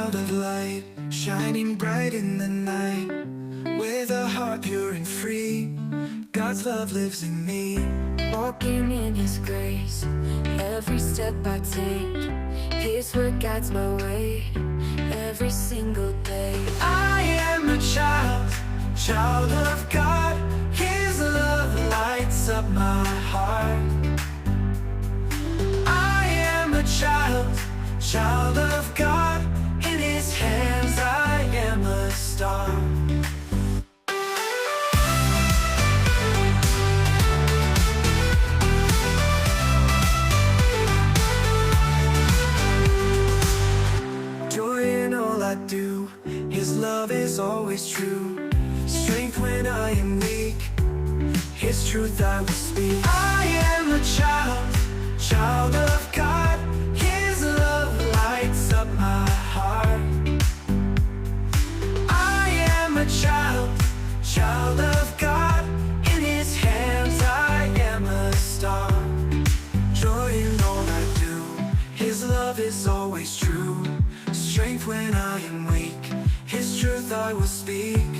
child of light, shining bright in the night. With a heart pure and free, God's love lives in me. Walking in His grace, every step I take, His word guides my way, every single day. I am a child of God. His love lights up my heart. I am a child of God. In His hands I am a star. Joy in all I do, His love is always true. Strength when I am weak, His truth I will speak. I am a child of God. His love lights up my heart. I am a child of God. In His hands I am a star. Joy in all I do, His love is always true. Strength when I am weak, His truth I will speak.